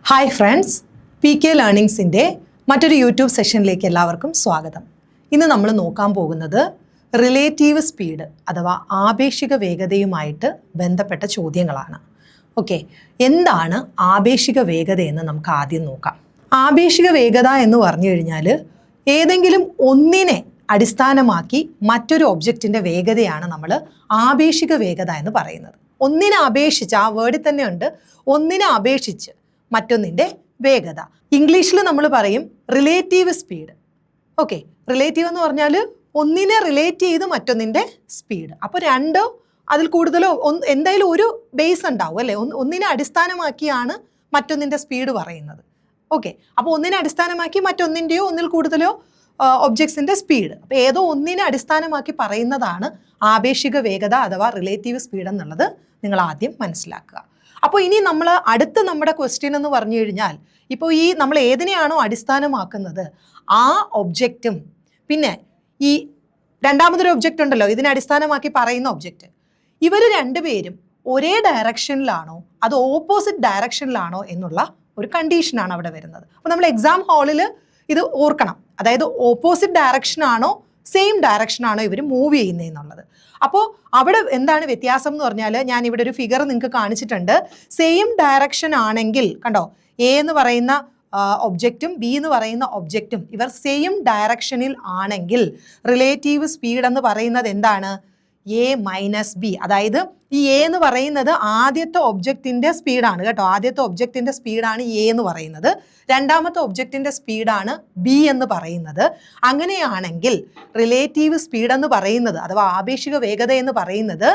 Hi friends, PK ലേണിംഗ്സിൻ്റെ മറ്റൊരു YouTube സെഷനിലേക്ക് എല്ലാവർക്കും സ്വാഗതം. ഇന്ന് നമ്മൾ നോക്കാൻ പോകുന്നത് റിലേറ്റീവ് സ്പീഡ് അഥവാ ആപേക്ഷിക വേഗതയുമായിട്ട് ബന്ധപ്പെട്ട ചോദ്യങ്ങളാണ്. ഓക്കെ, എന്താണ് ആപേക്ഷിക വേഗതയെന്ന് നമുക്ക് ആദ്യം നോക്കാം. ആപേക്ഷിക വേഗത എന്ന് പറഞ്ഞു കഴിഞ്ഞാൽ ഏതെങ്കിലും ഒന്നിനെ അടിസ്ഥാനമാക്കി മറ്റൊരു ഒബ്ജക്റ്റിൻ്റെ വേഗതയാണ് നമ്മൾ ആപേക്ഷിക വേഗത എന്ന് പറയുന്നത്. ഒന്നിനെ അപേക്ഷിച്ച്, ആ വേർഡിൽ തന്നെ ഉണ്ട്, ഒന്നിനെ അപേക്ഷിച്ച് മറ്റൊന്നിൻ്റെ വേഗത. ഇംഗ്ലീഷിൽ നമ്മൾ പറയും റിലേറ്റീവ് സ്പീഡ്. ഓക്കെ, റിലേറ്റീവ് എന്ന് പറഞ്ഞാൽ ഒന്നിനെ റിലേറ്റ് ചെയ്ത് മറ്റൊന്നിൻ്റെ സ്പീഡ്. അപ്പോൾ രണ്ടോ അതിൽ കൂടുതലോ എന്തായാലും ഒരു ബേസ് ഉണ്ടാവും അല്ലേ? ഒന്നിനെ അടിസ്ഥാനമാക്കിയാണ് മറ്റൊന്നിൻ്റെ സ്പീഡ് പറയുന്നത്. ഓക്കെ, അപ്പോൾ ഒന്നിനെ അടിസ്ഥാനമാക്കി മറ്റൊന്നിൻ്റെയോ ഒന്നിൽ കൂടുതലോ ഒബ്ജക്ട്സിൻ്റെ സ്പീഡ്. അപ്പോൾ ഏതോ ഒന്നിനെ അടിസ്ഥാനമാക്കി പറയുന്നതാണ് ആപേക്ഷിക വേഗത അഥവാ റിലേറ്റീവ് സ്പീഡ് എന്നുള്ളത് നിങ്ങൾ ആദ്യം മനസ്സിലാക്കുക. അപ്പോൾ ഇനി നമ്മൾ അടുത്ത നമ്മുടെ ക്വസ്റ്റ്യൻ എന്ന് പറഞ്ഞു കഴിഞ്ഞാൽ, ഇപ്പോൾ ഈ നമ്മൾ ഏതിനെയാണോ അടിസ്ഥാനമാക്കുന്നത് ആ ഒബ്ജക്റ്റും പിന്നെ ഈ രണ്ടാമതൊരു ഒബ്ജക്റ്റ് ഉണ്ടല്ലോ, ഇതിനെ അടിസ്ഥാനമാക്കി പറയുന്ന ഒബ്ജക്റ്റ്, ഇവർ രണ്ടുപേരും ഒരേ ഡയറക്ഷനിലാണോ അതോ ഓപ്പോസിറ്റ് ഡയറക്ഷനിലാണോ എന്നുള്ള ഒരു കണ്ടീഷനാണ് അവിടെ വരുന്നത്. അപ്പോൾ നമ്മൾ എക്സാം ഹാളിൽ ഇത് ഓർക്കണം. അതായത് ഓപ്പോസിറ്റ് ഡയറക്ഷനാണോ സെയിം ഡയറക്ഷനാണോ ഇവർ മൂവ് ചെയ്യുന്നതെന്നുള്ളത്. അപ്പോൾ അവിടെ എന്താണ് വ്യത്യാസം എന്ന് പറഞ്ഞാൽ, ഞാൻ ഇവിടെ ഒരു ഫിഗർ നിങ്ങൾക്ക് കാണിച്ചിട്ടുണ്ട്. സെയിം ഡയറക്ഷൻ ആണെങ്കിൽ കണ്ടോ, എ എന്ന് പറയുന്ന ഒബ്ജക്റ്റും ബി എന്ന് പറയുന്ന ഒബ്ജക്റ്റും ഇവർ സെയിം ഡയറക്ഷനിൽ ആണെങ്കിൽ റിലേറ്റീവ് സ്പീഡ് എന്ന് പറയുന്നത് എന്താണ്? A minus B. അതായത് ഈ എ എന്ന് പറയുന്നത് ആദ്യത്തെ ഒബ്ജക്റ്റിൻ്റെ സ്പീഡാണ് കേട്ടോ. ആദ്യത്തെ ഒബ്ജക്റ്റിൻ്റെ സ്പീഡാണ് എ എന്ന് പറയുന്നത്, രണ്ടാമത്തെ ഒബ്ജക്റ്റിൻ്റെ സ്പീഡാണ് ബി എന്ന് പറയുന്നത്. അങ്ങനെയാണെങ്കിൽ റിലേറ്റീവ് സ്പീഡ് എന്ന് പറയുന്നത് അഥവാ ആപേക്ഷിക വേഗത എന്ന് പറയുന്നത്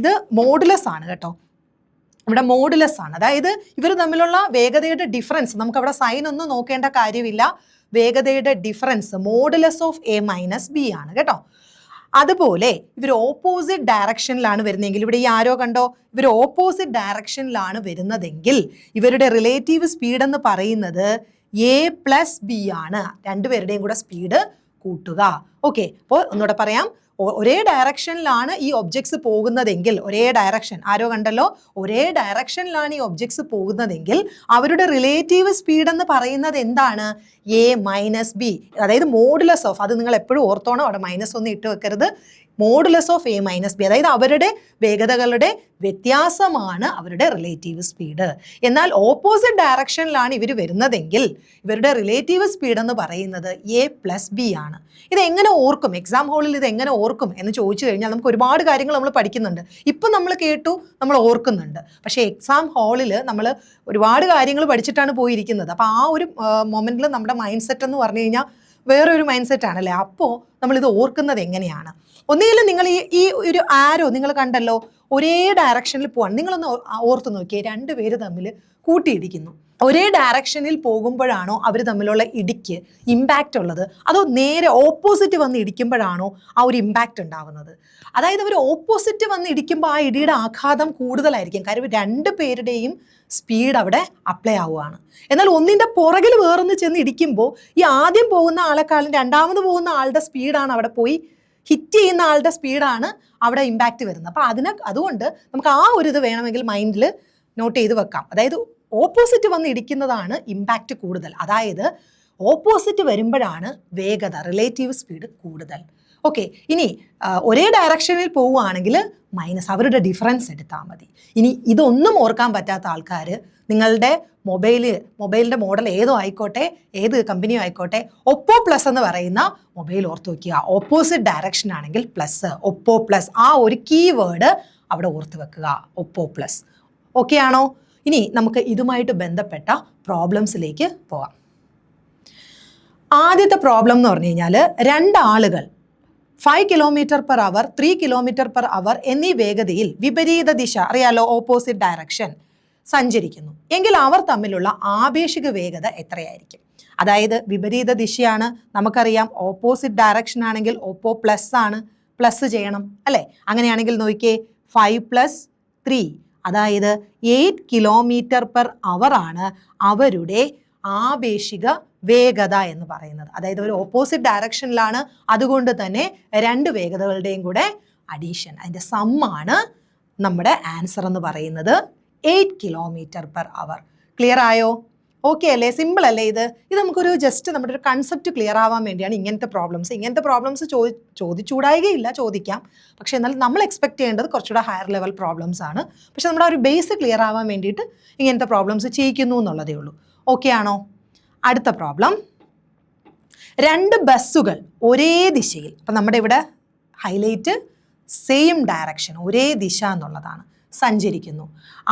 ഇത് മോഡുലസ് ആണ് കേട്ടോ. ഇവിടെ മോഡുലസ് ആണ്. അതായത് ഇവർ തമ്മിലുള്ള വേഗതയുടെ ഡിഫറൻസ്, നമുക്കവിടെ സൈൻ ഒന്നും നോക്കേണ്ട കാര്യമില്ല. വേഗതയുടെ difference modulus of A minus B ആണ് കേട്ടോ. അതുപോലെ ഇവർ ഓപ്പോസിറ്റ് ഡയറക്ഷനിലാണ് വരുന്നതെങ്കിൽ, ഇവിടെ ഈ ആരോ കണ്ടോ, ഇവർ ഓപ്പോസിറ്റ് ഡയറക്ഷനിലാണ് വരുന്നതെങ്കിൽ ഇവരുടെ റിലേറ്റീവ് സ്പീഡ് എന്ന് പറയുന്നത് എ പ്ലസ് ബി ആണ്. രണ്ടുപേരുടെയും കൂടെ സ്പീഡ് കൂട്ടുക. ഓക്കെ, അപ്പോൾ ഒന്നുകൂടെ പറയാം, ഒരേ ഡയറക്ഷനിലാണ് ഈ ഒബ്ജക്ട്സ് പോകുന്നതെങ്കിൽ, ഒരേ ഡയറക്ഷൻ ആരോ കണ്ടല്ലോ, ഒരേ ഡയറക്ഷനിലാണ് ഈ ഒബ്ജക്ട്സ് പോകുന്നതെങ്കിൽ അവരുടെ റിലേറ്റീവ് സ്പീഡ് എന്ന് പറയുന്നത് എന്താണ്? A minus B. അതായത് മോഡുലസ് ഓഫ്, അത് നിങ്ങൾ എപ്പോഴും ഓർത്തോണം, അവിടെ മൈനസ് ഒന്നും ഇട്ട് വെക്കരുത്. Modulus of A minus B, അതായത് അവരുടെ വേഗതകളുടെ വ്യത്യാസമാണ് അവരുടെ റിലേറ്റീവ് സ്പീഡ്. എന്നാൽ ഓപ്പോസിറ്റ് ഡയറക്ഷനിലാണ് ഇവർ വരുന്നതെങ്കിൽ ഇവരുടെ റിലേറ്റീവ് സ്പീഡ് എന്ന് പറയുന്നത് എ പ്ലസ് ബി ആണ്. ഇത് എങ്ങനെ ഓർക്കും? എക്സാം ഹാളിൽ ഇത് എങ്ങനെ ഓർക്കും എന്ന് ചോദിച്ചു കഴിഞ്ഞാൽ നമുക്ക് ഒരുപാട് കാര്യങ്ങൾ നമ്മൾ പഠിക്കുന്നുണ്ട്. ഇപ്പം നമ്മൾ കേട്ടു, നമ്മൾ ഓർക്കുന്നുണ്ട്. പക്ഷേ എക്സാം ഹാളിൽ നമ്മൾ ഒരുപാട് കാര്യങ്ങൾ പഠിച്ചിട്ടാണ് പോയിരിക്കുന്നത്. അപ്പോൾ ആ ഒരു മൊമെൻറ്റിൽ നമ്മുടെ മൈൻഡ് സെറ്റ് എന്ന് പറഞ്ഞു കഴിഞ്ഞാൽ വേറൊരു മൈൻഡ് സെറ്റ് ആണല്ലേ. അപ്പോൾ നമ്മളിത് ഓർക്കുന്നത് എങ്ങനെയാണ്? ഒന്നുകിൽ നിങ്ങൾ ഈ ഒരു ആരോ നിങ്ങൾ കണ്ടല്ലോ, ഒരേ ഡയറക്ഷനിൽ പോവാണ്. നിങ്ങളൊന്ന് ഓർത്ത് നോക്കിയേ, രണ്ടുപേര് തമ്മിൽ കൂട്ടിയിടിക്കുന്നു. ഒരേ ഡയറക്ഷനിൽ പോകുമ്പോഴാണോ അവർ തമ്മിലുള്ള ഇടിക്ക് ഇമ്പാക്റ്റ് ഉള്ളത്, അതോ നേരെ ഓപ്പോസിറ്റ് വന്ന് ഇടിക്കുമ്പോഴാണോ ആ ഒരു ഇമ്പാക്റ്റ് ഉണ്ടാവുന്നത്? അതായത് അവർ ഓപ്പോസിറ്റ് വന്ന് ഇടിക്കുമ്പോൾ ആ ഇടിയുടെ ആഘാതം കൂടുതലായിരിക്കും. കാര്യം രണ്ട് പേരുടെയും സ്പീഡ് അവിടെ അപ്ലൈ ആവുകയാണ്. എന്നാൽ ഒന്നിൻ്റെ പുറകിൽ വേറൊന്ന് ചെന്ന് ഇടിക്കുമ്പോൾ ഈ ആദ്യം പോകുന്ന ആളെക്കാളും രണ്ടാമത് പോകുന്ന ആളുടെ സ്പീഡാണ് അവിടെ പോയി ഹിറ്റ് ചെയ്യുന്ന ആളുടെ സ്പീഡാണ് അവിടെ ഇമ്പാക്റ്റ് വരുന്നത്. അപ്പോൾ അതുകൊണ്ട് നമുക്ക് ആ ഒരു ഇത് വേണമെങ്കിൽ മൈൻഡിൽ നോട്ട് ചെയ്ത് വെക്കാം. അതായത് ഓപ്പോസിറ്റ് വന്ന് ഇടിക്കുന്നതാണ് ഇമ്പാക്റ്റ് കൂടുതൽ. അതായത് ഓപ്പോസിറ്റ് വരുമ്പോഴാണ് വേഗത, റിലേറ്റീവ് സ്പീഡ് കൂടുതൽ. ഓക്കെ, ഇനി ഒരേ ഡയറക്ഷനിൽ പോവുകയാണെങ്കിൽ മൈനസ്, അവരുടെ ഡിഫറൻസ് എടുത്താൽ മതി. ഇനി ഇതൊന്നും ഓർക്കാൻ പറ്റാത്ത ആൾക്കാർ നിങ്ങളുടെ മൊബൈലിൻ്റെ മോഡൽ ഏതോ ആയിക്കോട്ടെ, ഏത് കമ്പനിയോ ആയിക്കോട്ടെ, ഒപ്പോ പ്ലസ് എന്ന് പറയുന്ന മൊബൈൽ ഓർത്ത് വയ്ക്കുക. ഓപ്പോസിറ്റ് ഡയറക്ഷൻ ആണെങ്കിൽ പ്ലസ്, ഒപ്പോ പ്ലസ്, ആ ഒരു കീവേഡ് അവിടെ ഓർത്ത് വെക്കുക, ഒപ്പോ പ്ലസ്. ഓക്കെ ആണോ? ഇനി നമുക്ക് ഇതുമായിട്ട് ബന്ധപ്പെട്ട പ്രോബ്ലംസിലേക്ക് പോകാം. ആദ്യത്തെ പ്രോബ്ലം എന്ന് പറഞ്ഞു കഴിഞ്ഞാൽ, രണ്ടാളുകൾ 5 km/h 3 km/h എന്നീ വേഗതയിൽ വിപരീത ദിശ, അറിയാലോ ഓപ്പോസിറ്റ് ഡയറക്ഷൻ, സഞ്ചരിക്കുന്നു എങ്കിൽ അവർ തമ്മിലുള്ള ആപേക്ഷിക വേഗത എത്രയായിരിക്കും? അതായത് വിപരീത ദിശയാണ്, നമുക്കറിയാം. ഓപ്പോസിറ്റ് ഡയറക്ഷൻ ആണെങ്കിൽ ഒപ്പോ പ്ലസ് ആണ്, പ്ലസ് ചെയ്യണം അല്ലേ? അങ്ങനെയാണെങ്കിൽ നോക്കിയേ, 5 + 3 അതായത് 8 km/h ആണ് അവരുടെ ആപേക്ഷിക വേഗത എന്ന് പറയുന്നത്. അതായത് ഒരു ഓപ്പോസിറ്റ് ഡയറക്ഷനിലാണ്, അതുകൊണ്ട് തന്നെ രണ്ട് വേഗതകളുടെയും കൂടെ അഡീഷൻ, അതിൻ്റെ സമ്മാണ് നമ്മുടെ ആൻസർ എന്ന് പറയുന്നത് 8 km/h. ക്ലിയർ ആയോ? ഓക്കെ അല്ലേ? സിമ്പിൾ അല്ലേ ഇത്? ഇത് നമുക്കൊരു ജസ്റ്റ് നമ്മുടെ ഒരു കൺസെപ്റ്റ് ക്ലിയർ ആവാൻ വേണ്ടിയാണ് ഇങ്ങനത്തെ പ്രോബ്ലംസ് ചോദിച്ചൂടായികയില്ല, ചോദിക്കാം. പക്ഷേ എന്നാൽ നമ്മൾ എക്സ്പെക്ട് ചെയ്യേണ്ടത് കുറച്ചുകൂടെ ഹയർ ലെവൽ പ്രോബ്ലംസ് ആണ്. പക്ഷെ നമ്മുടെ ഒരു ബേസ് ക്ലിയർ ആവാൻ വേണ്ടിയിട്ട് ഇങ്ങനത്തെ പ്രോബ്ലംസ് ചെയ്യിക്കുന്നു എന്നുള്ളതേ ഉള്ളൂ. ഓക്കെ ആണോ? അടുത്ത പ്രോബ്ലം, 2 ബസ്സുകൾ ഒരേ ദിശയിൽ, അപ്പം നമ്മുടെ ഇവിടെ ഹൈലൈറ്റ് സെയിം ഡയറക്ഷൻ, ഒരേ ദിശ എന്നുള്ളതാണ്, സഞ്ചരിക്കുന്നു.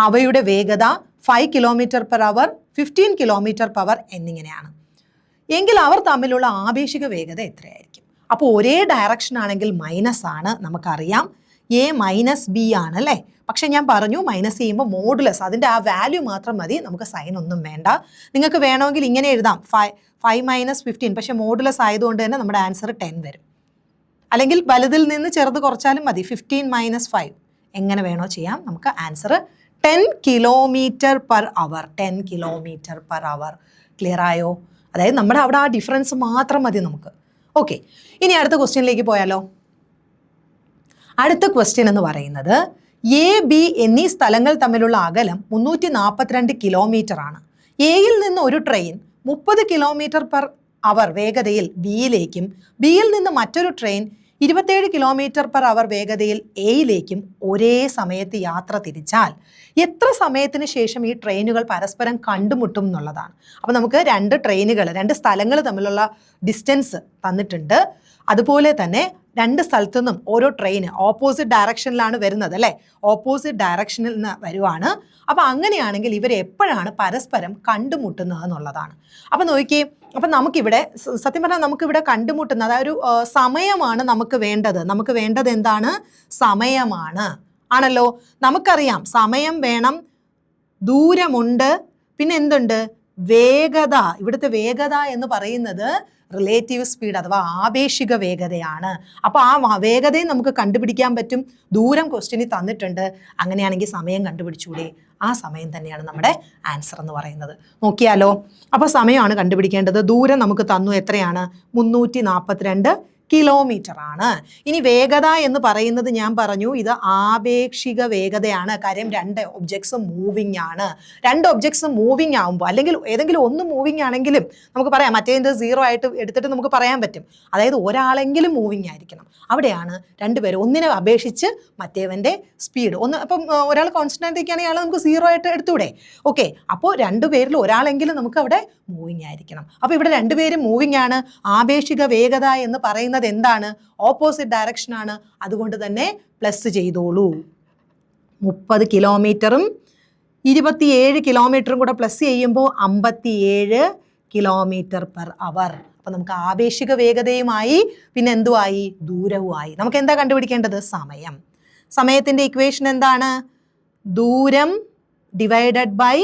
അവയുടെ വേഗത 5 km/h, 15 km/h എന്നിങ്ങനെയാണ്. എങ്കിൽ അവർ തമ്മിലുള്ള ആപേക്ഷിക വേഗത എത്രയായിരിക്കും? അപ്പോൾ ഒരേ ഡയറക്ഷൻ ആണെങ്കിൽ മൈനസ് ആണ്, നമുക്കറിയാം. A മൈനസ് ബി ആണ് അല്ലേ? പക്ഷെ ഞാൻ പറഞ്ഞു മൈനസ് ചെയ്യുമ്പോൾ മോഡുലസ്, അതിൻ്റെ ആ വാല്യൂ മാത്രം മതി, നമുക്ക് സൈൻ ഒന്നും വേണ്ട. നിങ്ങൾക്ക് വേണമെങ്കിൽ ഇങ്ങനെ എഴുതാം 5 - 15, പക്ഷെ മോഡുലസ് ആയതുകൊണ്ട് തന്നെ നമ്മുടെ ആൻസർ 10 വരും. അല്ലെങ്കിൽ വലുതിൽ നിന്ന് ചെറുത് കുറച്ചാലും മതി, 15 - 5 എങ്ങനെ വേണോ ചെയ്യാം. നമുക്ക് ആൻസർ 10 km/h, 10 km/h. ക്ലിയർ ആയോ? അതായത് നമ്മുടെ അവിടെ ആ ഡിഫറൻസ് മാത്രം മതി നമുക്ക്. ഓക്കെ, ഇനി അടുത്ത ക്വസ്റ്റ്യനിലേക്ക് പോയാലോ? അടുത്ത ക്വസ്റ്റ്യൻ എന്ന് പറയുന്നത് എ ബി എന്നീ സ്ഥലങ്ങൾ തമ്മിലുള്ള അകലം 342 കിലോമീറ്റർ ആണ്. എയിൽ നിന്ന് ഒരു ട്രെയിൻ 30 km/h വേഗതയിൽ ബിയിലേക്കും ബിയിൽ നിന്ന് മറ്റൊരു ട്രെയിൻ 27 km/h വേഗതയിൽ എയിലേക്കും ഒരേ സമയത്ത് യാത്ര തിരിച്ചാൽ എത്ര സമയത്തിന് ശേഷം ഈ ട്രെയിനുകൾ പരസ്പരം കണ്ടുമുട്ടും എന്നുള്ളതാണ്. അപ്പോൾ നമുക്ക് 2 സ്ഥലങ്ങൾ തമ്മിലുള്ള ഡിസ്റ്റൻസ് തന്നിട്ടുണ്ട്. അതുപോലെ തന്നെ 2 സ്ഥലത്തു നിന്നും ഓരോ ട്രെയിന് ഓപ്പോസിറ്റ് ഡയറക്ഷനിലാണ് വരുന്നത് അല്ലേ? ഓപ്പോസിറ്റ് ഡയറക്ഷനിൽ നിന്ന് വരുവാണ്. അപ്പോൾ അങ്ങനെയാണെങ്കിൽ ഇവർ എപ്പോഴാണ് പരസ്പരം കണ്ടുമുട്ടുന്നത് എന്നുള്ളതാണ്. അപ്പോൾ നോക്കിയേ, അപ്പം നമുക്കിവിടെ സത്യം പറഞ്ഞാൽ നമുക്കിവിടെ കണ്ടുമുട്ടുന്ന അതായത് ഒരു സമയമാണ് നമുക്ക് വേണ്ടത്. നമുക്ക് വേണ്ടത് എന്താണ്? സമയമാണ് ആണല്ലോ. നമുക്കറിയാം സമയം വേണം, ദൂരമുണ്ട്, പിന്നെ എന്തുണ്ട്? വേഗത. ഇവിടുത്തെ വേഗത എന്ന് പറയുന്നത് റിലേറ്റീവ് സ്പീഡ് അഥവാ ആപേക്ഷിക വേഗതയാണ്. അപ്പോൾ ആ വേഗതയും നമുക്ക് കണ്ടുപിടിക്കാൻ പറ്റും. ദൂരം ക്വസ്റ്റ്യനിൽ തന്നിട്ടുണ്ട്. അങ്ങനെയാണെങ്കിൽ സമയം കണ്ടുപിടിച്ചൂടെ? ആ സമയം തന്നെയാണ് നമ്മുടെ ആൻസർ എന്ന് പറയുന്നത്. നോക്കിയാലോ? അപ്പോൾ സമയമാണ് കണ്ടുപിടിക്കേണ്ടത്. ദൂരം നമുക്ക് തന്നു, എത്രയാണ്? 342 കിലോമീറ്റർ ആണ്. ഇനി വേഗത എന്ന് പറയുന്നത് ഞാൻ പറഞ്ഞു ഇത് ആപേക്ഷിക വേഗതയാണ്. കാര്യം 2 ഒബ്ജക്ട്സും മൂവിങ് ആണ്. 2 ഒബ്ജക്ട്സും മൂവിങ് ആകുമ്പോൾ, അല്ലെങ്കിൽ ഏതെങ്കിലും ഒന്ന് മൂവിങ് ആണെങ്കിലും നമുക്ക് പറയാം, മറ്റേത് 0 ആയിട്ട് എടുത്തിട്ട് നമുക്ക് പറയാൻ പറ്റും. അതായത് ഒരാളെങ്കിലും മൂവിങ് ആയിരിക്കണം. അവിടെയാണ് 2 പേര് ഒന്നിനെ അപേക്ഷിച്ച് മറ്റേവൻ്റെ സ്പീഡ് ഒന്ന്. അപ്പം ഒരാൾ കോൺസ്റ്റന്റ് ആയിരിക്കുകയാണെങ്കിൽ അയാൾ നമുക്ക് 0 ആയിട്ട് എടുത്തൂടെ? ഓക്കെ, അപ്പോൾ 2 പേരിൽ ഒരാളെങ്കിലും നമുക്ക് അവിടെ മൂവിങ് ആയിരിക്കണം. അപ്പോൾ ഇവിടെ 2 പേരും മൂവിങ് ആണ്. ആപേക്ഷിക വേഗത എന്ന് പറയുന്നത് എന്താണ്? ഓപ്പോസിറ്റ് ഡയറക്ഷൻ ആണ്. അതുകൊണ്ട് തന്നെ പ്ലസ് ചെയ്തോളൂ. 30 കിലോമീറ്ററും 27 കിലോമീറ്ററും കൂടെ പ്ലസ് ചെയ്യുമ്പോൾ 57 km/h. അപ്പം നമുക്ക് ആപേക്ഷിക വേഗതയുമായി പിന്നെ എന്തുമായി? ദൂരവുമായി. നമുക്ക് എന്താ കണ്ടുപിടിക്കേണ്ടത്? സമയം. സമയത്തിൻ്റെ ഇക്വേഷൻ എന്താണ്? ദൂരം ഡിവൈഡഡ് ബൈ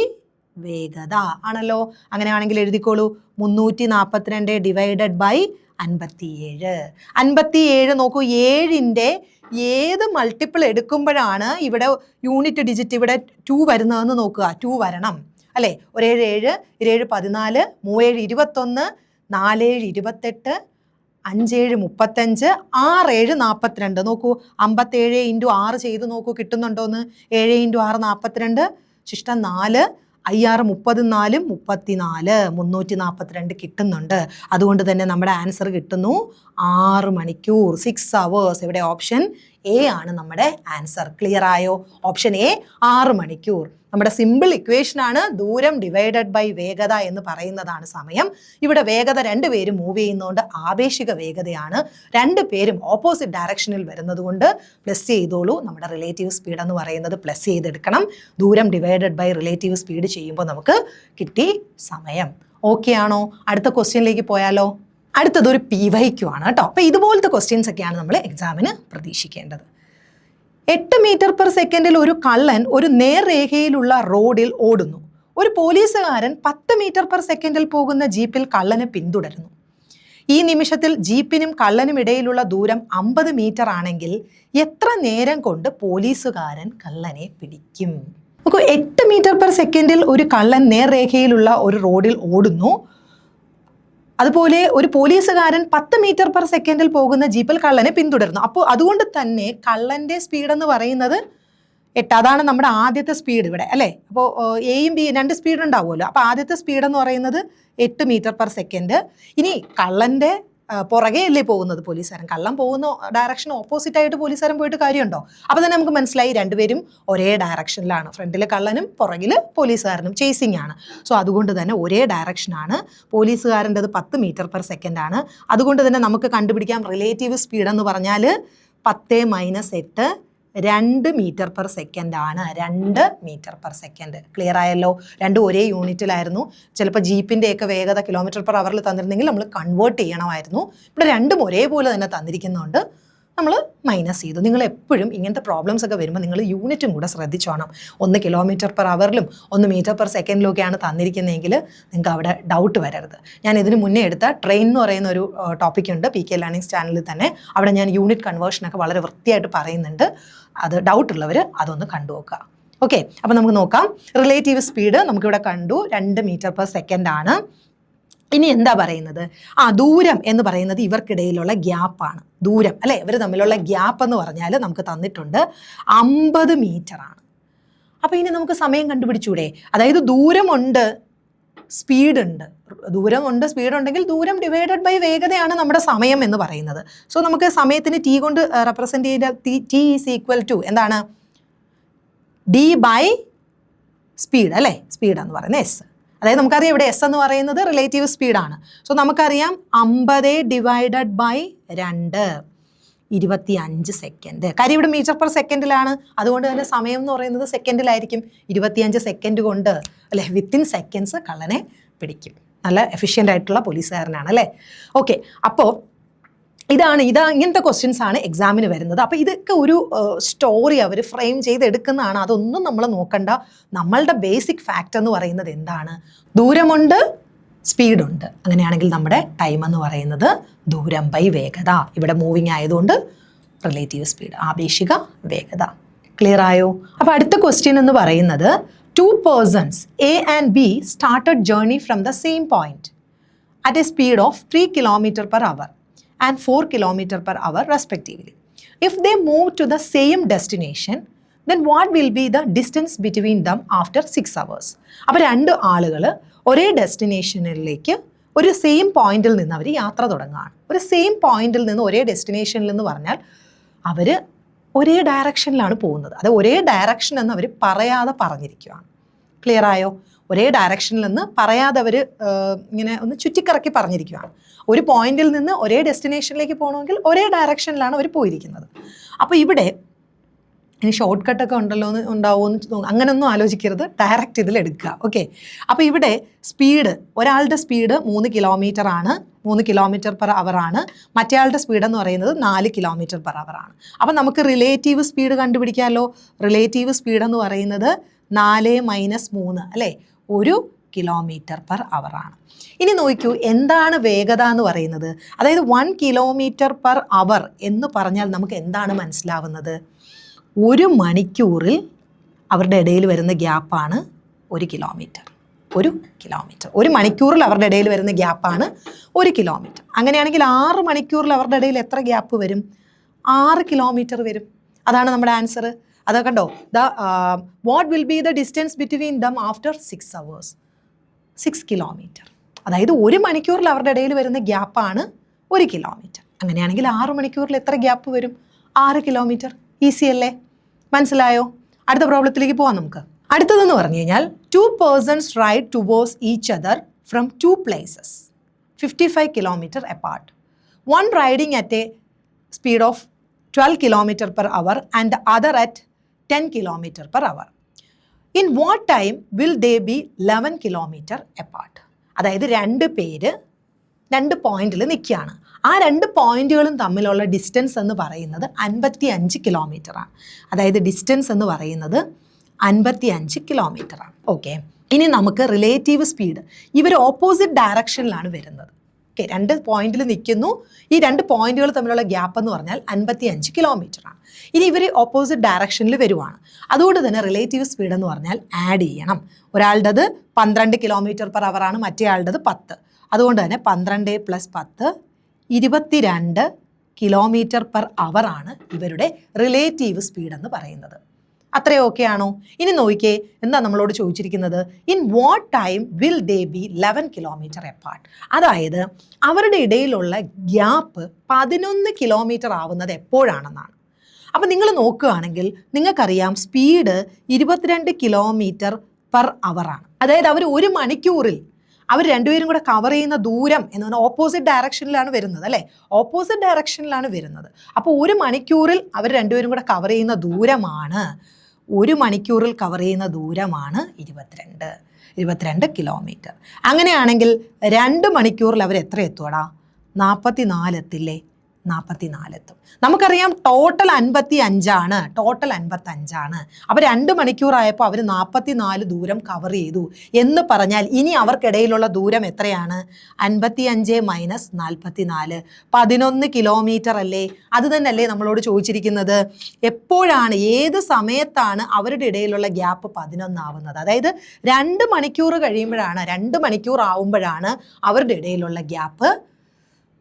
വേഗത ആണല്ലോ. അങ്ങനെയാണെങ്കിൽ എഴുതിക്കോളൂ, 342 ഡിവൈഡഡ് ബൈ 57. 57 നോക്കൂ, 7ൻ്റെ ഏത് മൾട്ടിപ്പിൾ എടുക്കുമ്പോഴാണ് ഇവിടെ യൂണിറ്റ് ഡിജിറ്റ് ഇവിടെ 2 വരുന്നതെന്ന് നോക്കുക. 2 വരണം അല്ലേ? 1 7 7 14 3 21 4 28 5 35 6 42. നോക്കൂ, 57 × 6 ചെയ്ത് നോക്കൂ കിട്ടുന്നുണ്ടോന്ന്. 7 × 6 42, ശിഷ്ടം 4, 6 30 4 34, 342 കിട്ടുന്നുണ്ട്. അതുകൊണ്ട് തന്നെ നമ്മുടെ ആൻസർ കിട്ടുന്നു 6 മണിക്കൂർ, 6 hours. ഇവിടെ ഓപ്ഷൻ എ ആണ് നമ്മുടെ ആൻസർ. ക്ലിയർ ആയോ? ഓപ്ഷൻ എ 6 മണിക്കൂർ. നമ്മുടെ സിമ്പിൾ ഇക്വേഷൻ ആണ്. ദൂരം ഡിവൈഡഡ് ബൈ വേഗത എന്ന് പറയുന്നതാണ് സമയം. ഇവിടെ വേഗത 2 പേരും മൂവ് ചെയ്യുന്നതുകൊണ്ട് ആപേക്ഷിക വേഗതയാണ്. 2 പേരും ഓപ്പോസിറ്റ് ഡയറക്ഷനിൽ വരുന്നത് കൊണ്ട് പ്ലസ് ചെയ്തോളൂ. നമ്മുടെ റിലേറ്റീവ് സ്പീഡ് എന്ന് പറയുന്നത് പ്ലസ് ചെയ്തെടുക്കണം. ദൂരം ഡിവൈഡഡ് ബൈ റിലേറ്റീവ് സ്പീഡ് ചെയ്യുമ്പോൾ നമുക്ക് കിട്ടി സമയം. ഓക്കെ ആണോ? അടുത്ത ക്വസ്റ്റ്യനിലേക്ക് പോയാലോ? അടുത്തത് ഒരു PYQ ആണ് കേട്ടോ. അപ്പോൾ ഇതുപോലത്തെ ക്വസ്റ്റ്യൻസ് ഒക്കെയാണ് നമ്മൾ എക്സാമിന് പ്രതീക്ഷിക്കേണ്ടത്. 8 m/s ഒരു കള്ളൻ ഒരു നേർരേഖയിലുള്ള റോഡിൽ ഓടുന്നു. ഒരു പോലീസുകാരൻ 10 m/s പോകുന്ന ജീപ്പിൽ കള്ളനെ പിന്തുടരുന്നു. ഈ നിമിഷത്തിൽ ജീപ്പിനും കള്ളനും ഇടയിലുള്ള ദൂരം 50 മീറ്റർ ആണെങ്കിൽ എത്ര നേരം കൊണ്ട് പോലീസുകാരൻ കള്ളനെ പിടിക്കും? നോക്കൂ, 8 m/s ഒരു കള്ളൻ നേർരേഖയിലുള്ള ഒരു റോഡിൽ ഓടുന്നു. അതുപോലെ ഒരു പോലീസുകാരൻ 10 m/s പോകുന്ന ജീപ്പിൽ കള്ളനെ പിന്തുടരുന്നു. അപ്പോൾ അതുകൊണ്ട് തന്നെ കള്ളൻ്റെ സ്പീഡ് എന്ന് പറയുന്നത് 8 അതാണ് നമ്മുടെ ആദ്യത്തെ സ്പീഡ് ഇവിടെ അല്ലേ. അപ്പോൾ എയും ബി 2 സ്പീഡ് ഉണ്ടാവുമല്ലോ. അപ്പോൾ ആദ്യത്തെ സ്പീഡ് എന്ന് പറയുന്നത് 8 മീറ്റർ പെർ സെക്കൻഡ്. ഇനി കള്ളൻ്റെ പുറകെ അല്ലേ പോകുന്നത് പോലീസുകാരൻ. കള്ളം പോകുന്ന ഡയറക്ഷൻ ഓപ്പോസിറ്റ് ആയിട്ട് പോലീസുകാരൻ പോയിട്ട് കാര്യമുണ്ടോ? അപ്പോൾ തന്നെ നമുക്ക് മനസ്സിലായി രണ്ടുപേരും ഒരേ ഡയറക്ഷനിലാണ്. ഫ്രണ്ടിൽ കള്ളനും പുറകിൽ പോലീസുകാരനും ചേസിങ് ആണ്. സോ അതുകൊണ്ട് തന്നെ ഒരേ ഡയറക്ഷനാണ്. പോലീസുകാരൻ്റെത് 10 മീറ്റർ പെർ സെക്കൻഡ് ആണ്. അതുകൊണ്ട് തന്നെ നമുക്ക് കണ്ടുപിടിക്കാം റിലേറ്റീവ് സ്പീഡ് എന്ന് പറഞ്ഞാൽ 10 - 8 2 മീറ്റർ പെർ സെക്കൻഡ് ആണ്. 2 മീറ്റർ പെർ സെക്കൻഡ്. ക്ലിയർ ആയല്ലോ? രണ്ടും ഒരേ യൂണിറ്റിലായിരുന്നു. ചിലപ്പോൾ ജീപ്പിൻ്റെയൊക്കെ വേഗത കിലോമീറ്റർ പെർ അവറിൽ തന്നിരുന്നെങ്കിൽ നമ്മൾ കൺവേർട്ട് ചെയ്യണമായിരുന്നു. ഇവിടെ രണ്ടും ഒരേപോലെ തന്നെ തന്നിരിക്കുന്നതുകൊണ്ട് നമ്മൾ മൈനസ് ചെയ്തു. നിങ്ങൾ എപ്പോഴും ഇങ്ങനത്തെ പ്രോബ്ലംസ് ഒക്കെ വരുമ്പോൾ നിങ്ങൾ യൂണിറ്റും കൂടെ ശ്രദ്ധിച്ചോണം. 1 കിലോമീറ്റർ പെർ അവറിലും 1 മീറ്റർ പെർ സെക്കൻഡിലൊക്കെയാണ് തന്നിരിക്കുന്നതെങ്കിൽ നിങ്ങൾക്ക് അവിടെ ഡൗട്ട് വരരുത്. ഞാൻ ഇതിന് മുന്നേ എടുത്ത ട്രെയിൻ എന്ന് പറയുന്ന ഒരു ടോപ്പിക്കുണ്ട് PK ലേണിംഗ്സ് ചാനലിൽ തന്നെ. അവിടെ ഞാൻ യൂണിറ്റ് കൺവേർഷനൊക്കെ വളരെ വൃത്തിയായിട്ട് പറയുന്നുണ്ട്. അത് ഡൗട്ടുള്ളവർ അതൊന്ന് കണ്ടു നോക്കുക. ഓക്കെ, അപ്പോൾ നമുക്ക് നോക്കാം. റിലേറ്റീവ് സ്പീഡ് നമുക്കിവിടെ കണ്ടു 2 മീറ്റർ പെർ സെക്കൻഡ് ആണ്. ഇനി എന്താ പറയുന്നത്? ദൂരം എന്ന് പറയുന്നത് ഇവർക്കിടയിലുള്ള ഗ്യാപ്പാണ്. ദൂരം അല്ലേ, ഇവർ തമ്മിലുള്ള ഗ്യാപ്പ് എന്ന് പറഞ്ഞാൽ നമുക്ക് തന്നിട്ടുണ്ട് 50 മീറ്റർ ആണ്. അപ്പോൾ ഇനി നമുക്ക് സമയം കണ്ടുപിടിച്ചൂടെ? അതായത് ദൂരമുണ്ട്, സ്പീഡുണ്ട്. ദൂരമുണ്ട്, സ്പീഡുണ്ടെങ്കിൽ ദൂരം ഡിവൈഡഡ് ബൈ വേഗതയാണ് നമ്മുടെ സമയം എന്ന് പറയുന്നത്. സോ നമുക്ക് സമയത്തിന് ടി കൊണ്ട് റെപ്രസെൻ്റ് ചെയ്ത ടി ഈസ് ഈക്വൽ ടു എന്താണ്? ഡി ബൈ സ്പീഡ് അല്ലേ. സ്പീഡ് എന്ന് പറയുന്നത് എസ്. അതായത് നമുക്കറിയാം ഇവിടെ എസ് എന്ന് പറയുന്നത് റിലേറ്റീവ് സ്പീഡാണ്. സോ നമുക്കറിയാം 50 ഡിവൈഡഡ് ബൈ 2 25 സെക്കൻഡ്. കാര്യം ഇവിടെ മീറ്റർ പെർ സെക്കൻഡിലാണ്. അതുകൊണ്ട് തന്നെ സമയം എന്ന് പറയുന്നത് സെക്കൻഡിലായിരിക്കും. 25 സെക്കൻഡ് കൊണ്ട് അല്ലേ, വിത്തിൻ സെക്കൻഡ്സ് കള്ളനെ പിടിക്കും. നല്ല എഫിഷ്യൻ്റ് ആയിട്ടുള്ള പോലീസുകാരനാണ് അല്ലേ. ഓക്കെ, അപ്പോൾ ഇങ്ങനത്തെ ക്വസ്റ്റ്യൻസ് ആണ് എക്സാമിന് വരുന്നത്. അപ്പോൾ ഇതൊക്കെ ഒരു സ്റ്റോറി അവർ ഫ്രെയിം ചെയ്തെടുക്കുന്നതാണ്. അതൊന്നും നമ്മൾ നോക്കണ്ട. നമ്മളുടെ ബേസിക് ഫാക്റ്റ് എന്ന് പറയുന്നത് എന്താണ്? ദൂരമുണ്ട്, സ്പീഡുണ്ട്. അങ്ങനെയാണെങ്കിൽ നമ്മുടെ ടൈം എന്ന് പറയുന്നത് ദൂരം ബൈ വേഗത. ഇവിടെ മൂവിങ് ആയതുകൊണ്ട് റിലേറ്റീവ് സ്പീഡ്, ആപേക്ഷിക വേഗത. ക്ലിയർ ആയോ? അപ്പോൾ അടുത്ത ക്വസ്റ്റ്യൻ എന്ന് പറയുന്നത് 2 persons A and B started journey from the same point at a speed of 3 km/h and 4 km/h respectively. If they move to the same destination, then what will be the distance between them after 6 hours? അപ്പോൾ 2 ആളുകൾ ഒരേ ഡെസ്റ്റിനേഷനിലേക്ക് ഒരു same പോയിന്റിൽ നിന്ന് അവർ യാത്ര തുടങ്ങുകയാണ്. ഒരു same പോയിന്റിൽ നിന്ന് ഒരേ ഡെസ്റ്റിനേഷനിൽ എന്ന് പറഞ്ഞാൽ അവർ ഒരേ ഡയറക്ഷനിലാണ് പോകുന്നത്. അത് ഒരേ ഡയറക്ഷൻ എന്ന് അവർ പറയാതെ പറഞ്ഞിരിക്കുകയാണ്. ക്ലിയർ ആയോ? ഒരേ ഡയറക്ഷനിൽ നിന്ന് പറയാതെ അവർ ഇങ്ങനെ ഒന്ന് ചുറ്റിക്കറക്കി പറഞ്ഞിരിക്കുകയാണ്. ഒരു പോയിന്റിൽ നിന്ന് ഒരേ ഡെസ്റ്റിനേഷനിലേക്ക് പോകണമെങ്കിൽ ഒരേ ഡയറക്ഷനിലാണ് അവർ പോയിരിക്കുന്നത്. അപ്പോൾ ഇവിടെ ഇനി ഷോർട്ട് കട്ടൊക്കെ ഉണ്ടാവുമോ എന്ന് അങ്ങനെയൊന്നും ആലോചിക്കരുത്. ഡയറക്റ്റ് ഇതിലെടുക്കുക. ഓക്കെ, അപ്പോൾ ഇവിടെ സ്പീഡ്, ഒരാളുടെ സ്പീഡ് 3 കിലോമീറ്റർ ആണ്, 3 km/h ആണ്. മറ്റേയാളുടെ സ്പീഡ് എന്ന് പറയുന്നത് 4 km/h ആണ്. അപ്പോൾ നമുക്ക് റിലേറ്റീവ് സ്പീഡ് കണ്ടുപിടിക്കാമല്ലോ. റിലേറ്റീവ് സ്പീഡ് എന്ന് പറയുന്നത് 4 - 3 അല്ലേ, 1 km/h ആണ്. ഇനി നോക്കൂ, എന്താണ് വേഗത എന്ന് പറയുന്നത്? അതായത് 1 km/h എന്ന് പറഞ്ഞാൽ നമുക്ക് എന്താണ് മനസ്സിലാവുന്നത്? 1 മണിക്കൂറിൽ അവരുടെ ഇടയിൽ വരുന്ന ഗ്യാപ്പാണ് 1 കിലോമീറ്റർ. 1 കിലോമീറ്റർ 1 മണിക്കൂറിൽ അവരുടെ ഇടയിൽ വരുന്ന ഗ്യാപ്പാണ് 1 കിലോമീറ്റർ. അങ്ങനെയാണെങ്കിൽ 6 മണിക്കൂറിൽ അവരുടെ ഇടയിൽ എത്ര ഗ്യാപ്പ് വരും? 6 കിലോമീറ്റർ വരും. അതാണ് നമ്മുടെ ആൻസർ. അത് കണ്ടോ, what will be the distance between them after 6 hours? 6 kilometre. അതായത് 1 മണിക്കൂറിൽ അവരുടെ ഇടയിൽ വരുന്ന ഗ്യാപ്പാണ് 1 കിലോമീറ്റർ. അങ്ങനെയാണെങ്കിൽ 6 മണിക്കൂറിൽ എത്ര ഗ്യാപ്പ് വരും? 6 കിലോമീറ്റർ. ഈസി അല്ലേ? മനസ്സിലായോ? അടുത്ത പ്രോബ്ലത്തിലേക്ക് പോവാം നമുക്ക്. അടുത്തതെന്ന് പറഞ്ഞു കഴിഞ്ഞാൽ 2 persons ride towards each other from 2 places 55 km apart. One riding at a speed of 12 km/h and the other at 10 km/h. In what time will they be 11 km apart? അതായത് 2 പേര് 2 പോയിന്റിൽ നിൽക്കുകയാണ്. ആ 2 പോയിന്റുകളും തമ്മിലുള്ള ഡിസ്റ്റൻസ് എന്ന് പറയുന്നത് 55 കിലോമീറ്ററാണ്. അതായത് ഡിസ്റ്റൻസ് എന്ന് പറയുന്നത് 55 കിലോമീറ്ററാണ്. ഓക്കെ, ഇനി നമുക്ക് റിലേറ്റീവ് സ്പീഡ്. ഇവർ ഓപ്പോസിറ്റ് ഡയറക്ഷനിലാണ് വരുന്നത്. ഓക്കെ, 2 പോയിന്റിൽ നിൽക്കുന്നു. ഈ 2 പോയിന്റുകൾ തമ്മിലുള്ള ഗ്യാപ്പ് എന്ന് പറഞ്ഞാൽ 55 കിലോമീറ്ററാണ്. ഇനി ഇവർ ഓപ്പോസിറ്റ് ഡയറക്ഷനിൽ വരുവാണ്. അതുകൊണ്ട് തന്നെ റിലേറ്റീവ് സ്പീഡ് എന്ന് പറഞ്ഞാൽ ആഡ് ചെയ്യണം. ഒരാളുടേത് 12 km/h ആണ്, മറ്റേ ആളുടേത് 10. അതുകൊണ്ട് തന്നെ 12 + 10 22 km/h ആണ് ഇവരുടെ റിലേറ്റീവ് സ്പീഡ് എന്ന് പറയുന്നത്. അത്രയും ഓക്കെ ആണോ? ഇനി നോക്കിയേ, എന്താ നമ്മളോട് ചോദിച്ചിരിക്കുന്നത്? In what time will they B 11 kilometre apart? അതായത് അവരുടെ ഇടയിലുള്ള ഗ്യാപ്പ് 11 കിലോമീറ്റർ ആവുന്നത് എപ്പോഴാണെന്നാണ്. അപ്പം നിങ്ങൾ നോക്കുകയാണെങ്കിൽ നിങ്ങൾക്കറിയാം സ്പീഡ് 22 കിലോമീറ്റർ പെർ അവറാണ്. അതായത് അവർ ഒരു മണിക്കൂറിൽ അവർ രണ്ടുപേരും കൂടെ കവർ ചെയ്യുന്ന ദൂരം എന്ന് പറഞ്ഞാൽ ഓപ്പോസിറ്റ് ഡയറക്ഷനിലാണ് വരുന്നത്, അല്ലേ? ഓപ്പോസിറ്റ് ഡയറക്ഷനിലാണ് വരുന്നത്. അപ്പോൾ ഒരു മണിക്കൂറിൽ അവർ രണ്ടുപേരും കൂടെ കവർ ചെയ്യുന്ന ദൂരമാണ് 22 കിലോമീറ്റർ. അങ്ങനെയാണെങ്കിൽ 2 മണിക്കൂറിൽ അവർ എത്ര എത്തുവടാ? 44 എത്തില്ലേ? 44 എത്തും. നമുക്കറിയാം ടോട്ടൽ 55 ആണ്. അപ്പോൾ 2 മണിക്കൂറായപ്പോൾ അവർ 44 ദൂരം കവർ ചെയ്തു എന്ന് പറഞ്ഞാൽ ഇനി അവർക്കിടയിലുള്ള ദൂരം എത്രയാണ്? 55 മൈനസ് 44, 11 കിലോമീറ്റർ അല്ലേ? അത് തന്നെയല്ലേ നമ്മളോട് ചോദിച്ചിരിക്കുന്നത്? എപ്പോഴാണ്, ഏത് സമയത്താണ് അവരുടെ ഇടയിലുള്ള ഗ്യാപ്പ് 11 ആവുന്നത്? അതായത് 2 മണിക്കൂർ കഴിയുമ്പോഴാണ്, 2 മണിക്കൂർ ആവുമ്പോഴാണ് അവരുടെ ഇടയിലുള്ള ഗ്യാപ്പ്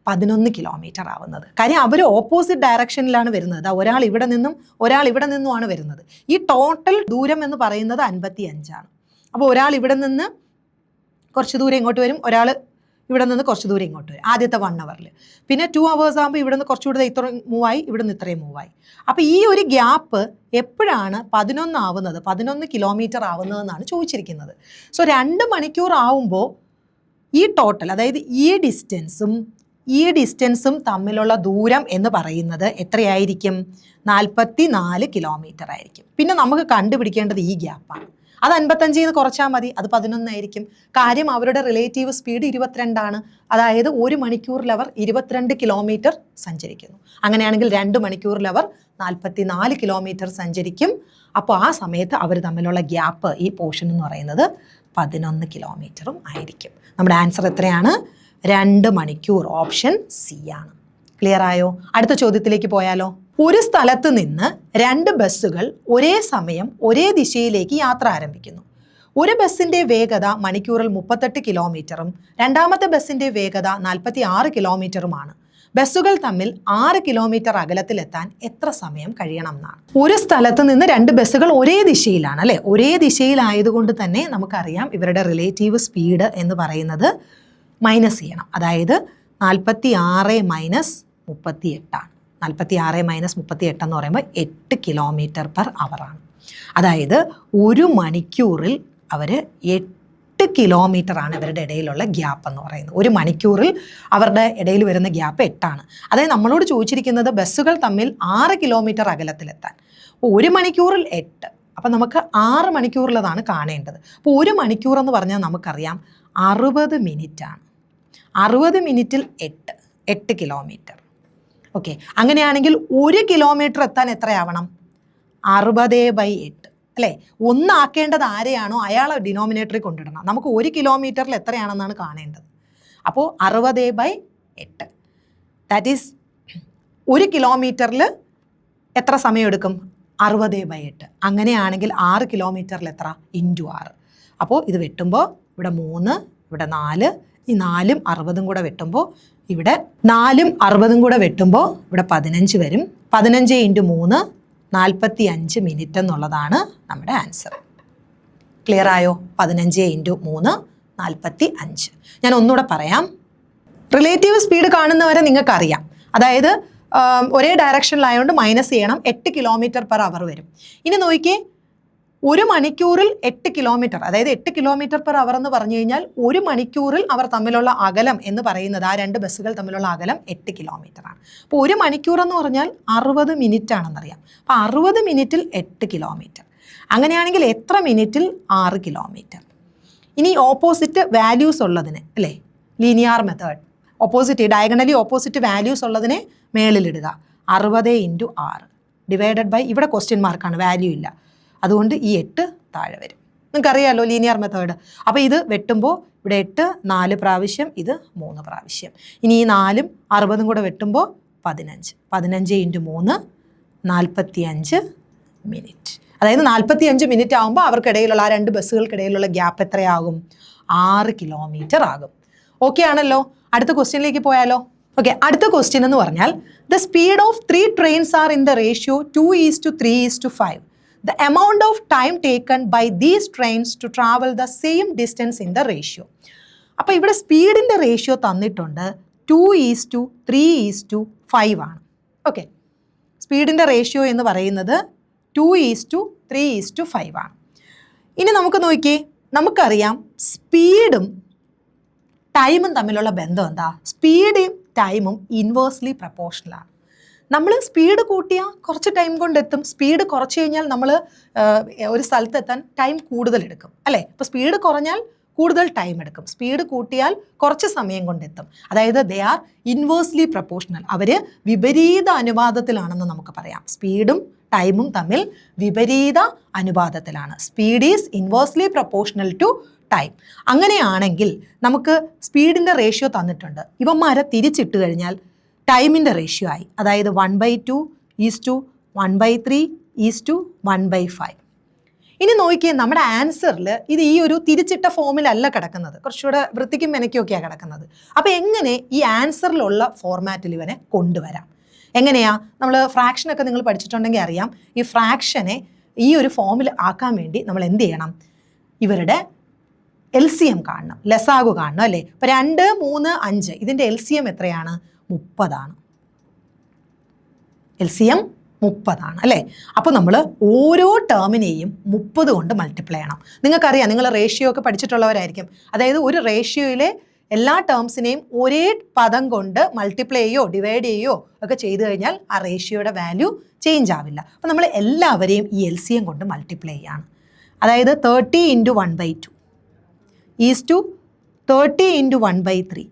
11 കിലോമീറ്റർ ആവുന്നത്. കാര്യം അവർ ഓപ്പോസിറ്റ് ഡയറക്ഷനിലാണ് വരുന്നത്. ഒരാൾ ഇവിടെ നിന്നും ഒരാൾ ഇവിടെ നിന്നുമാണ് വരുന്നത്. ഈ ടോട്ടൽ ദൂരം എന്ന് പറയുന്നത് 55 ആണ്. അപ്പോൾ ഒരാൾ ഇവിടെ നിന്ന് കുറച്ച് ദൂരം ഇങ്ങോട്ട് വരും, ഒരാൾ ഇവിടെ നിന്ന് കുറച്ച് ദൂരം ഇങ്ങോട്ട് വരും ആദ്യത്തെ 1 അവറിൽ. പിന്നെ 2 hours ആകുമ്പോൾ ഇവിടെ നിന്ന് കുറച്ചുകൂടെ ഇത്ര മൂവായി, ഇവിടെ നിന്ന് ഇത്രയും മൂവായി. അപ്പോൾ ഈ ഒരു ഗ്യാപ്പ് എപ്പോഴാണ് 11 ആവുന്നത്, 11 കിലോമീറ്റർ ആവുന്നതെന്നാണ് ചോദിച്ചിരിക്കുന്നത്. സോ 2 മണിക്കൂർ ആവുമ്പോൾ ഈ ടോട്ടൽ, അതായത് ഈ ഡിസ്റ്റൻസും തമ്മിലുള്ള ദൂരം എന്ന് പറയുന്നത് എത്രയായിരിക്കും? 44 കിലോമീറ്റർ ആയിരിക്കും. പിന്നെ നമുക്ക് കണ്ടുപിടിക്കേണ്ടത് ഈ ഗ്യാപ്പാണ്. അത് 55 കുറച്ചാൽ മതി, അത് 11 ആയിരിക്കും. കാര്യം അവരുടെ റിലേറ്റീവ് സ്പീഡ് 22 ആണ്. അതായത് 1 മണിക്കൂറിൽ അവർ 22 കിലോമീറ്റർ സഞ്ചരിക്കുന്നു. അങ്ങനെയാണെങ്കിൽ 2 മണിക്കൂറിൽ അവർ 44 കിലോമീറ്റർ സഞ്ചരിക്കും. അപ്പോൾ ആ സമയത്ത് അവർ തമ്മിലുള്ള ഗ്യാപ്പ്, ഈ പോർഷൻ എന്ന് പറയുന്നത് 11 കിലോമീറ്ററും ആയിരിക്കും. നമ്മുടെ ആൻസർ എത്രയാണ്? 2 മണിക്കൂർ. ഓപ്ഷൻ സി ആണ്. ക്ലിയർ ആയോ? അടുത്ത ചോദ്യത്തിലേക്ക് പോയാലോ? ഒരു സ്ഥലത്ത് നിന്ന് 2 ബസ്സുകൾ ഒരേ സമയം ഒരേ ദിശയിലേക്ക് യാത്ര ആരംഭിക്കുന്നു. ഒരു ബസ്സിൻ്റെ വേഗത മണിക്കൂറിൽ 38 കിലോമീറ്ററും രണ്ടാമത്തെ ബസ്സിൻ്റെ വേഗത 46 കിലോമീറ്ററുമാണ്. ബസ്സുകൾ തമ്മിൽ 6 കിലോമീറ്റർ അകലത്തിലെത്താൻ എത്ര സമയം കഴിയണം എന്നാണ്. ഒരു സ്ഥലത്ത് നിന്ന് 2 ബസ്സുകൾ ഒരേ ദിശയിലാണ്, അല്ലേ? ഒരേ ദിശയിലായതുകൊണ്ട് തന്നെ നമുക്കറിയാം ഇവരുടെ റിലേറ്റീവ് സ്പീഡ് എന്ന് പറയുന്നത് മൈനസ് ചെയ്യണം. അതായത് 46 മൈനസ് 38 ആണ്. 46 മൈനസ് 38 എന്ന് പറയുമ്പോൾ 8 കിലോമീറ്റർ പെർ അവറാണ്. അതായത് 1 മണിക്കൂറിൽ അവർ 8 കിലോമീറ്ററാണ് ഇവരുടെ ഇടയിലുള്ള ഗ്യാപ്പ് എന്ന് പറയുന്നത്. 1 മണിക്കൂറിൽ അവരുടെ ഇടയിൽ വരുന്ന ഗ്യാപ്പ് 8 ആണ്. അതായത് നമ്മളോട് ചോദിച്ചിരിക്കുന്നത് ബസ്സുകൾ തമ്മിൽ 6 കിലോമീറ്റർ അകലത്തിലെത്താൻ. 1 മണിക്കൂറിൽ 8, അപ്പം നമുക്ക് 6 മണിക്കൂറിലതാണ് കാണേണ്ടത്. അപ്പോൾ 1 മണിക്കൂർ എന്ന് പറഞ്ഞാൽ നമുക്കറിയാം 60 മിനിറ്റ് ആണ്. 60 മിനിറ്റിൽ 8 കിലോമീറ്റർ. ഓക്കെ, അങ്ങനെയാണെങ്കിൽ 1 കിലോമീറ്റർ എത്താൻ എത്രയാവണം? 60/8, അല്ലേ? 1 ആക്കേണ്ടത് ആരെയാണോ അയാളെ ഡിനോമിനേറ്ററിൽ കൊണ്ടിടണം. നമുക്ക് 1 കിലോമീറ്ററിൽ എത്രയാണെന്നാണ് കാണേണ്ടത്. അപ്പോൾ 60/8, ദാറ്റ് ഈസ് 1 കിലോമീറ്ററിൽ എത്ര സമയം എടുക്കും? 60/8. അങ്ങനെയാണെങ്കിൽ 6 കിലോമീറ്ററിൽ എത്ര? ഇൻറ്റു 6. അപ്പോൾ ഇത് വെട്ടുമ്പോൾ ഇവിടെ 3, ഇവിടെ 4, ഈ 4ഉം 60ഉം കൂടെ വെട്ടുമ്പോൾ ഇവിടെ 4ഉം 60ഉം കൂടെ വെട്ടുമ്പോൾ ഇവിടെ 15 വരും. 15 × 3 45 മിനിറ്റ് എന്നുള്ളതാണ് നമ്മുടെ ആൻസർ. ക്ലിയർ ആയോ? 15 × 3 45. ഞാൻ ഒന്നുകൂടെ പറയാം. റിലേറ്റീവ് സ്പീഡ് കാണുന്നവരെ നിങ്ങൾക്കറിയാം. അതായത് ഒരേ ഡയറക്ഷനിലായതുകൊണ്ട് മൈനസ് ചെയ്യണം. 8 കിലോമീറ്റർ പെർ അവർ വരും. ഇനി നോക്കിയേ, 1 മണിക്കൂറിൽ 8 കിലോമീറ്റർ, അതായത് 8 കിലോമീറ്റർ പെർ അവർ എന്ന് പറഞ്ഞു കഴിഞ്ഞാൽ 1 മണിക്കൂറിൽ അവർ തമ്മിലുള്ള അകലം എന്ന് പറയുന്നത്, ആ 2 ബസ്സുകൾ തമ്മിലുള്ള അകലം 8 കിലോമീറ്റർ ആണ്. അപ്പോൾ 1 മണിക്കൂർ എന്ന് പറഞ്ഞാൽ 60 മിനിറ്റ് ആണെന്നറിയാം. അപ്പോൾ 60 മിനിറ്റിൽ 8 കിലോമീറ്റർ. അങ്ങനെയാണെങ്കിൽ എത്ര മിനിറ്റിൽ? 6 കിലോമീറ്റർ. ഇനി ഓപ്പോസിറ്റ് വാല്യൂസ് ഉള്ളതിന്, അല്ലേ, linear method, opposite diagonally opposite values ഉള്ളതിനെ മേളിലിടുക. 60 × 6 ഡിവൈഡഡ് ബൈ, ഇവിടെ ക്വസ്റ്റ്യൻ മാർക്കാണ്, വാല്യൂ ഇല്ല, അതുകൊണ്ട് ഈ 8 താഴെ വരും. നിങ്ങൾക്കറിയാമല്ലോ ലീനിയർ മെത്തേഡ്. അപ്പോൾ ഇത് വെട്ടുമ്പോൾ ഇവിടെ 8 4 പ്രാവശ്യം, ഇത് 3 പ്രാവശ്യം. ഇനി ഈ 4ഉം 60ഉം കൂടെ വെട്ടുമ്പോൾ 15. 15 × 3 45 മിനിറ്റ്. അതായത് 45 മിനിറ്റ് ആകുമ്പോൾ അവർക്കിടയിലുള്ള, ആ 2 ബസ്സുകൾക്കിടയിലുള്ള ഗ്യാപ്പ് എത്രയാകും? 6 കിലോമീറ്റർ ആകും. ഓക്കെ ആണല്ലോ? അടുത്ത ക്വസ്റ്റ്യനിലേക്ക് പോയാലോ? ഓക്കെ, അടുത്ത ക്വസ്റ്റ്യൻ എന്ന് പറഞ്ഞാൽ the speed of 3 trains are in the ratio 2:3:5. the amount of time taken by these trains to travel the same distance in the ratio. അപ്പോൾ ഇവിടെ സ്പീഡിൻ്റെ റേഷ്യോ തന്നിട്ടുണ്ട് 2:3:5 ആണ്. ഓക്കെ, സ്പീഡിൻ്റെ റേഷ്യോ എന്ന് പറയുന്നത് 2:3:5 ആണ്. ഇനി നമുക്ക് നോക്കിയേ, നമുക്കറിയാം സ്പീഡും ടൈമും തമ്മിലുള്ള ബന്ധം എന്താ? സ്പീഡും ടൈമും ഇൻവേഴ്സ്ലി പ്രപ്പോർഷണലാണ്. നമ്മൾ സ്പീഡ് കൂട്ടിയാൽ കുറച്ച് ടൈം കൊണ്ടെത്തും, സ്പീഡ് കുറച്ച് കഴിഞ്ഞാൽ നമ്മൾ ഒരു സ്ഥലത്ത് എത്താൻ ടൈം കൂടുതലെടുക്കും അല്ലേ? ഇപ്പോൾ സ്പീഡ് കുറഞ്ഞാൽ കൂടുതൽ ടൈം എടുക്കും, സ്പീഡ് കൂട്ടിയാൽ കുറച്ച് സമയം കൊണ്ടെത്തും. അതായത് ദേ ആർ ഇൻവേഴ്സ്ലി പ്രപ്പോർഷണൽ, അവർ വിപരീത അനുപാതത്തിലാണെന്ന് നമുക്ക് പറയാം. സ്പീഡും ടൈമും തമ്മിൽ വിപരീത അനുപാതത്തിലാണ്. Speed is inversely proportional to time. അങ്ങനെയാണെങ്കിൽ നമുക്ക് സ്പീഡിൻ്റെ റേഷ്യോ തന്നിട്ടുണ്ട്, ഇവന്മാരെ തിരിച്ചിട്ട് കഴിഞ്ഞാൽ ടൈമിൻ്റെ റേഷ്യോ ആയി. അതായത് 1/2:1/3:1/5. ഇനി നോക്കിയേ, നമ്മുടെ ആൻസറിൽ ഇത് ഈ ഒരു തിരിച്ചിട്ട ഫോമിലല്ല കിടക്കുന്നത്, കുറച്ചുകൂടെ വൃത്തിക്കും മെനക്കൊക്കെയാണ് കിടക്കുന്നത്. അപ്പോൾ എങ്ങനെ ഈ ആൻസറിലുള്ള ഫോർമാറ്റിൽ ഇവനെ കൊണ്ടുവരാം? എങ്ങനെയാ? നമ്മൾ ഫ്രാക്ഷനൊക്കെ നിങ്ങൾ പഠിച്ചിട്ടുണ്ടെങ്കിൽ അറിയാം, ഈ ഫ്രാക്ഷനെ ഈ ഒരു ഫോമിൽ ആക്കാൻ വേണ്ടി നമ്മൾ എന്ത് ചെയ്യണം? ഇവരുടെ LCM കാണണം, ലസാഗു കാണണം അല്ലേ? ഇപ്പോൾ 2, 3, 5 ഇതിൻ്റെ LCM എത്രയാണ്? 30 ആണ്. LCM 30 ആണ് അല്ലേ? അപ്പോൾ നമ്മൾ ഓരോ ടേമിനെയും 30 കൊണ്ട് മൾട്ടിപ്ലൈ ചെയ്യണം. നിങ്ങൾക്കറിയാം, നിങ്ങൾ റേഷ്യോ ഒക്കെ പഠിച്ചിട്ടുള്ളവരായിരിക്കും. അതായത് ഒരു റേഷ്യോയിലെ എല്ലാ ടേംസിനെയും ഒരേ പദം കൊണ്ട് മൾട്ടിപ്ലൈ ചെയ്യോ ഡിവൈഡ് ചെയ്യോ ഒക്കെ ചെയ്തു കഴിഞ്ഞാൽ ആ റേഷ്യോയുടെ വാല്യൂ ചേഞ്ച് ആവില്ല. അപ്പോൾ നമ്മൾ എല്ലാവരെയും ഈ LCM കൊണ്ട് മൾട്ടിപ്ലൈ ചെയ്യാണ്. അതായത് 30 × 1/2 ഈസ് ടു 30 × 1/3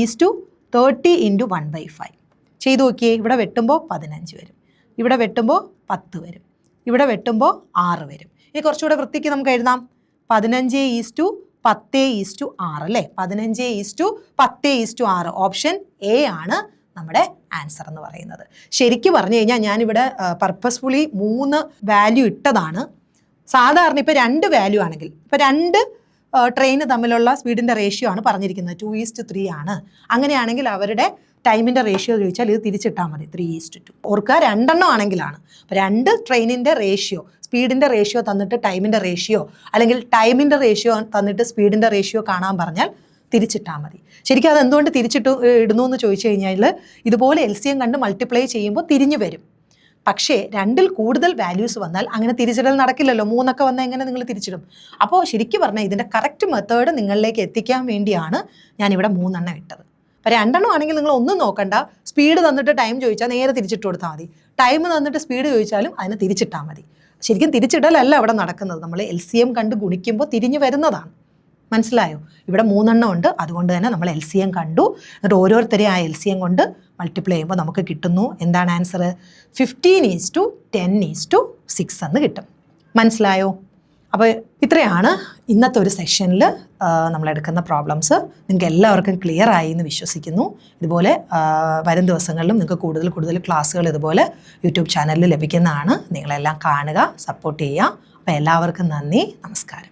ഈസ് ടു 30 × 1/5. ചെയ്തു നോക്കിയേ, ഇവിടെ വെട്ടുമ്പോൾ 15 വരും, ഇവിടെ വെട്ടുമ്പോൾ 10 വരും, ഇവിടെ വെട്ടുമ്പോൾ 6 വരും. ഇനി കുറച്ചുകൂടെ വൃത്തിക്ക് നമുക്ക് എഴുതാം, 15:10:6 അല്ലേ? 15:10:6 ഓപ്ഷൻ എ ആണ് നമ്മുടെ ആൻസർ എന്ന് പറയുന്നത്. ശരിക്കും പറഞ്ഞു കഴിഞ്ഞാൽ ഞാനിവിടെ പർപ്പസ്ഫുള്ളി 3 വാല്യൂ ഇട്ടതാണ്. സാധാരണ ഇപ്പോൾ 2 വാല്യൂ ആണെങ്കിൽ, ഇപ്പോൾ 2 ട്രെയിൻ തമ്മിലുള്ള സ്പീഡിൻ്റെ റേഷ്യോ ആണ് പറഞ്ഞിരിക്കുന്നത്, 2:3 ആണ്. അങ്ങനെയാണെങ്കിൽ അവരുടെ ടൈമിൻ്റെ റേഷ്യോ ചോദിച്ചാൽ ഇത് തിരിച്ചിട്ടാൽ മതി, 3:2. ഓർക്കുക, 2 എണ്ണം ആണെങ്കിലാണ്. അപ്പോൾ 2 ട്രെയിനിൻ്റെ റേഷ്യോ, സ്പീഡിൻ്റെ റേഷ്യോ തന്നിട്ട് ടൈമിൻ്റെ റേഷ്യോ, അല്ലെങ്കിൽ ടൈമിൻ്റെ റേഷ്യോ തന്നിട്ട് സ്പീഡിൻ്റെ റേഷ്യോ കാണാൻ പറഞ്ഞാൽ തിരിച്ചിട്ടാൽ മതി. ശരിക്കും അത് എന്തുകൊണ്ട് തിരിച്ചിട്ട് ഇടുന്നു എന്ന് ചോദിച്ചു കഴിഞ്ഞാൽ, ഇതുപോലെ LCM കണ്ട് മൾട്ടിപ്ലൈ ചെയ്യുമ്പോൾ തിരിഞ്ഞു വരും. പക്ഷേ 2ൽ കൂടുതൽ വാല്യൂസ് വന്നാൽ അങ്ങനെ തിരിച്ചിടൽ നടക്കില്ലല്ലോ. 3 ഒക്കെ വന്നാൽ എങ്ങനെ നിങ്ങൾ തിരിച്ചിടും? അപ്പോൾ ശരിക്കും പറഞ്ഞാൽ ഇതിൻ്റെ കറക്റ്റ് മെത്തേഡ് നിങ്ങളിലേക്ക് എത്തിക്കാൻ വേണ്ടിയാണ് ഞാനിവിടെ 3 എണ്ണം ഇട്ടത്. അപ്പോൾ 2 എണ്ണം ആണെങ്കിൽ നിങ്ങൾ ഒന്നും നോക്കണ്ട, സ്പീഡ് തന്നിട്ട് ടൈം ചോദിച്ചാൽ നേരെ തിരിച്ചിട്ട് കൊടുത്താൽ മതി, ടൈം തന്നിട്ട് സ്പീഡ് ചോദിച്ചാലും അതിനെ തിരിച്ചിട്ടാൽ മതി. ശരിക്കും തിരിച്ചിടലല്ല അവിടെ നടക്കുന്നത്, നമ്മൾ LCM കണ്ട് ഗുണിക്കുമ്പോൾ തിരിഞ്ഞു വരുന്നതാണ്. മനസ്സിലായോ? ഇവിടെ 3 എണ്ണം ഉണ്ട്, അതുകൊണ്ട് തന്നെ നമ്മൾ LCM കണ്ടു, എന്നിട്ട് ഓരോരുത്തരെയും ആ LCM കൊണ്ട് മൾട്ടിപ്ലൈ ചെയ്യുമ്പോൾ നമുക്ക് കിട്ടുന്നു എന്താണ് ആൻസർ? 15:10:6 എന്ന് കിട്ടും. മനസ്സിലായോ? അപ്പോൾ ഇത്രയാണ് ഇന്നത്തെ ഒരു സെഷനിൽ നമ്മളെടുക്കുന്ന പ്രോബ്ലംസ്. നിങ്ങൾക്ക് എല്ലാവർക്കും ക്ലിയർ ആയി എന്ന് വിശ്വസിക്കുന്നു. ഇതുപോലെ വരും ദിവസങ്ങളിലും നിങ്ങൾക്ക് കൂടുതൽ ക്ലാസ്സുകൾ ഇതുപോലെ യൂട്യൂബ് ചാനലിൽ ലഭിക്കുന്നതാണ്. നിങ്ങളെല്ലാം കാണുക, സപ്പോർട്ട് ചെയ്യുക. അപ്പോൾ എല്ലാവർക്കും നന്ദി, നമസ്കാരം.